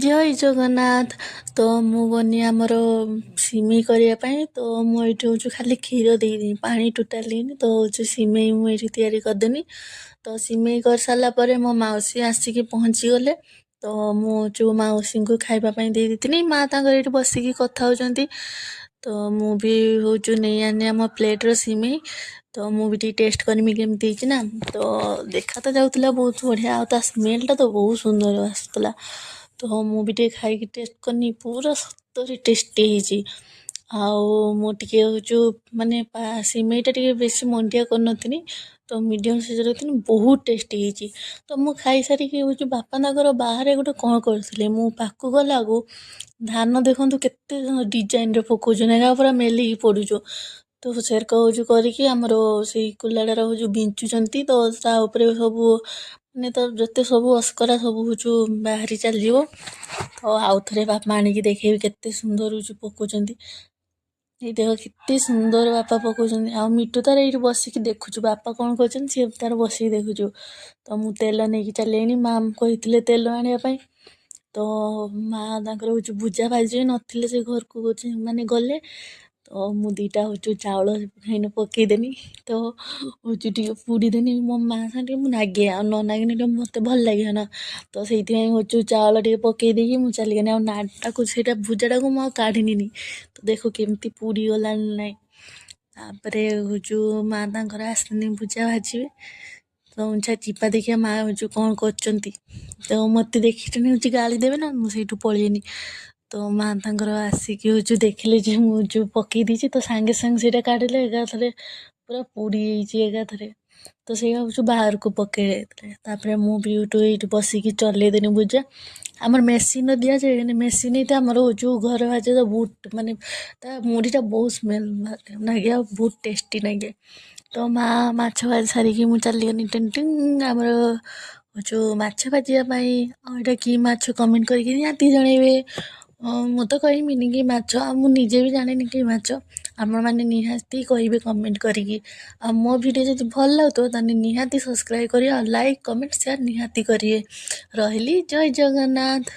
ଜୟ ଜଗନ୍ନାଥ। ତ ମୁଁ ଗଲି ଆମର ସିମେଇ କରିବା ପାଇଁ। ତ ମୁଁ ଏଇଠି ହେଉଛି ଖାଲି କ୍ଷୀର ଦେଇନି, ପାଣି ଟୋଟାଲ ଦେଇନି। ତ ହେଉଛି ସିମେଇ ମୁଁ ଏଇଠି ତିଆରି କରିଦେନି। ତ ସିମେଇ କରିସାରିଲା ପରେ ମୋ ମାଉସୀ ଆସିକି ପହଞ୍ଚିଗଲେ। ତ ମୁଁ ଯେଉଁ ମାଉସୀଙ୍କୁ ଖାଇବା ପାଇଁ ଦେଇ ଦେଇଥିଲି, ମା ତାଙ୍କର ଏଇଠି ବସିକି କଥା ହେଉଛନ୍ତି। ତ ମୁଁ ବି ହେଉଛି ନେଇ ଆନି ଆମ ପ୍ଲେଟ୍ର ସିମେଇ। ତ ମୁଁ ବି ଟିକେ ଟେଷ୍ଟ କରିମି କେମିତି ହେଇଛି ନା। ତ ଦେଖା ତ ଯାଉଥିଲା ବହୁତ ବଢ଼ିଆ, ଆଉ ତା ସ୍ମେଲ୍ଟା ତ ବହୁତ ସୁନ୍ଦର ଆସୁଥିଲା। ତ ମୁଁ ବି ଟିକେ ଖାଇକି ଟେଷ୍ଟ କନି, ପୁରା ସତରେ ଟେଷ୍ଟି ହେଇଛି। ଆଉ ମୁଁ ଟିକେ ହେଉଛୁ ମାନେ ସିମେଇଟା ଟିକେ ବେଶୀ ମଣ୍ଡିଆ କରିନଥିଲି, ତ ମିଡ଼ିୟମ୍ ସାଇଜ୍ର ରଖିଥିଲି, ବହୁତ ଟେଷ୍ଟି ହେଇଛି। ତ ମୁଁ ଖାଇସାରିକି ହେଉଛୁ ବାପା ତାଙ୍କର ବାହାରେ ଗୋଟେ କ'ଣ କରୁଥିଲେ, ମୁଁ ପାଖକୁ ଗଲାକୁ ଧାନ ଦେଖନ୍ତୁ କେତେ ଡିଜାଇନ୍ର ପକାଉଛନ୍ତି, ଏରା ପୁରା ମେଲିକି ପଡ଼ୁଛୁ। ତ ସେରକ ହେଉଛୁ କରିକି ଆମର ସେଇ କୁଲାଡ଼ାର ହେଉଛୁ ବିଞ୍ଚୁଛନ୍ତି। ତ ତା ଉପରେ ସବୁ ମାନେ ତ ଯେତେ ସବୁ ଅସ୍କରା ସବୁ ହେଉଛୁ ବାହାରି ଚାଲିଯିବ। ତ ଆଉ ଥରେ ବାପା ଆଣିକି ଦେଖେଇବି କେତେ ସୁନ୍ଦର ହେଉଛୁ ପକାଉଛନ୍ତି। ଏଇ ଦେଖ କେତେ ସୁନ୍ଦର ବାପା ପକାଉଛନ୍ତି। ଆଉ ମିଟୁ ତାର ଏଇଠି ବସିକି ଦେଖୁଛୁ ବାପା କ'ଣ କରୁଛନ୍ତି, ସିଏ ତାର ବସିକି ଦେଖୁଛୁ। ତ ମୁଁ ତେଲ ନେଇକି ଚାଲିନି, ମା କହିଥିଲେ ତେଲ ଆଣିବା ପାଇଁ। ତ ମା ତାଙ୍କର ହେଉଛୁ ଭୁଜା ଭାଜି ନଥିଲେ, ସେ ଘରକୁ ମାନେ ଗଲେ। ତ ମୁଁ ଦୁଇଟା ହେଉଛୁ ଚାଉଳ ଖାଇନେ ପକାଇଦେନି। ତ ହେଉଛୁ ଟିକେ ପୁଡ଼ିଦେନି, ମୋ ମା ସାଙ୍ଗେ ଟିକେ ମୁଁ ନାଗେ, ଆଉ ନ ନାଗିନେ ଟିକେ ମୋତେ ଭଲ ଲାଗିବ ନା। ତ ସେଇଥିପାଇଁ ହେଉଛୁ ଚାଉଳ ଟିକେ ପକାଇ ଦେଇକି ମୁଁ ଚାଲିଗଲି। ଆଉ ନାଟାକୁ ସେଇଟା ଭୁଜାଟାକୁ ମୁଁ ଆଉ କାଢ଼ିନିନି। ତ ଦେଖ କେମିତି ପୁଡ଼ିଗଲାଣି ନାହିଁ। ତାପରେ ହେଉଛୁ ମା ତାଙ୍କର ଆସିନି ଭୁଜା ଭାଜିବେ। ତ ଚିପା ଦେଖିଆ ମା ହେଉଛୁ କ'ଣ କରୁଛନ୍ତି। ତ ମୋତେ ଦେଖିଛନ୍ତି ହେଉଛି ଗାଳି ଦେବେ ନା, ମୁଁ ସେଇଠୁ ପଳେଇନି। ତ ମା ତାଙ୍କର ଆସିକି ହେଉଛୁ ଦେଖିଲେ ଯେ ମୁଁ ଯେଉଁ ପକାଇ ଦେଇଛି, ତ ସାଙ୍ଗେ ସାଙ୍ଗେ ସେଇଟା କାଢ଼ିଲେ, ଏକାଥରେ ପୁରା ପୋଡ଼ି ଯାଇଛି ଏକାଥରେ। ତ ସେଇଟା ହେଉଛୁ ବାହାରକୁ ପକାଇ ଯାଇଥିଲେ। ତାପରେ ମୁଁ ବି ଏଇଠି ବସିକି ଚଲେଇଦେନି ଭୁଜା। ଆମର ମେସିନ୍ର ଦିଆଯାଏ, କିନ୍ତୁ ମେସିନ୍ ଏଇଟା ଆମର ହେଉଛୁ ଘରେ ଭାଜେ ତ ବହୁତ ମାନେ ତା ମୁଢ଼ିଟା ବହୁତ ସ୍ମେଲ୍ ଲାଗେ, ଆଉ ବହୁତ ଟେଷ୍ଟି ଲାଗେ। ତ ମା ମାଛ ଭାଜି ସାରିକି ମୁଁ ଚାଲିଗଲି ଟିଙ୍ଗ ଆମର ହେଉଛୁ ମାଛ ଭାଜିବା ପାଇଁ। ଆଉ ଏଇଟା କି ମାଛ କମେଣ୍ଟ କରିକି ନିହାତି ଜଣେଇବେ। ମୁଁ ତ କହିବିନି କି ମାଛ, ଆଉ ମୁଁ ନିଜେ ବି ଜାଣିନି କି ମାଛ। ଆପଣମାନେ ନିହାତି କହିବେ କମେଣ୍ଟ କରିକି। ଆଉ ମୋ ଭିଡ଼ିଓ ଯଦି ଭଲ ଲାଗୁଥିବ ତାହେଲେ ନିହାତି ସବସ୍କ୍ରାଇବ୍ କରିବେ, ଆଉ ଲାଇକ୍ କମେଣ୍ଟ ସେୟାର ନିହାତି କରିବେ। ରହିଲି, ଜୟ ଜଗନ୍ନାଥ।